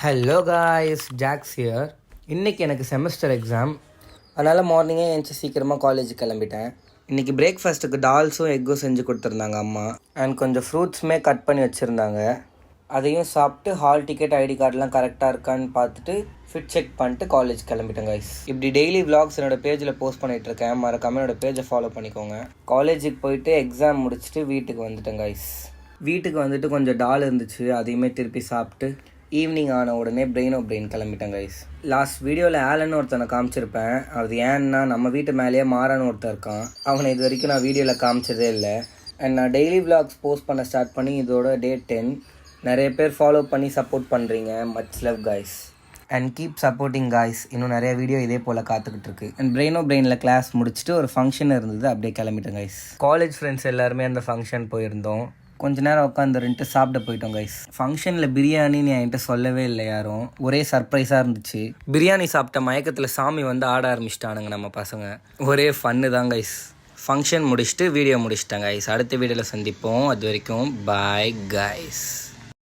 Hello guys, Jacks here. இன்றைக்கி எனக்கு semester exam, அதனால் மார்னிங்கே எழுந்துச்சி சீக்கிரமாக காலேஜுக்கு கிளம்பிட்டேன். இன்றைக்கி பிரேக்ஃபாஸ்ட்டுக்கு டால்ஸும் எக்கும் செஞ்சு கொடுத்துருந்தாங்க அம்மா. அண்ட் கொஞ்சம் ஃப்ரூட்ஸுமே கட் பண்ணி வச்சுருந்தாங்க. அதையும் சாப்பிட்டு ஹால் டிக்கெட் ஐடி கார்டெலாம் கரெக்டாக இருக்கான்னு பார்த்துட்டு ஃபிட் செக் பண்ணிட்டு காலேஜ் கிளம்பிட்டேன் கைஸ். இப்படி டெய்லி விலாக்ஸ் என்னோடய பேஜில் போஸ்ட் பண்ணிகிட்ருக்கேன். மறக்காமல் என்னோடய பேஜை ஃபாலோ பண்ணிக்கோங்க. காலேஜுக்கு போயிட்டு எக்ஸாம் முடிச்சுட்டு வீட்டுக்கு வந்துட்டேன் கைஸ். வீட்டுக்கு வந்துட்டு கொஞ்சம் டால் இருந்துச்சு, அதையுமே திருப்பி சாப்பிட்டு ஈவினிங் ஆன உடனே பிரெயின் கிளம்பிட்டேன் கைஸ். லாஸ்ட் வீடியோவில் ஆலன்னு ஒருத்தனை காமிச்சிருப்பேன். அது ஏன்னா நம்ம வீட்டு மேலேயே மாறான்னு ஒருத்தன் இருக்கான். அவனை இது வரைக்கும் நான் வீடியோவில் காமிச்சதே இல்லை. அண்ட் நான் டெய்லி விலாக்ஸ் போஸ்ட் பண்ண ஸ்டார்ட் பண்ணி இதோட டே 10. நிறைய பேர் ஃபாலோ பண்ணி சப்போர்ட் பண்ணுறீங்க. Much love guys and keep supporting guys. இன்னும் நிறைய வீடியோ இதே போல் காத்துக்கிட்டு இருக்கு. அண்ட் பிரெயினில் கிளாஸ் முடிச்சுட்டு ஒரு ஃபங்க்ஷன் இருந்தது, அப்படியே கிளம்பிட்டேன் கைஸ். காலேஜ் ஃப்ரெண்ட்ஸ் எல்லாருமே அந்த ஃபங்க்ஷன் போயிருந்தோம். கொஞ்ச நேரம் உட்காந்துருந்துட்டு சாப்பிட போயிட்டோம் கைஸ். ஃபங்க்ஷனில் பிரியாணின்னு என்கிட்ட சொல்லவே இல்லை யாரும். ஒரே சர்ப்ரைஸாக இருந்துச்சு. பிரியாணி சாப்பிட்ட மயக்கத்தில் சாமி வந்து ஆட ஆரம்பிச்சிட்டானுங்க நம்ம பசங்க. ஒரே ஃபன்னு தான் கைஸ். ஃபங்க்ஷன் முடிச்சுட்டு வீடியோ முடிச்சிட்டேன் கைஸ். அடுத்த வீடியோவில் சந்திப்போம். அது வரைக்கும் பாய் கைஸ்.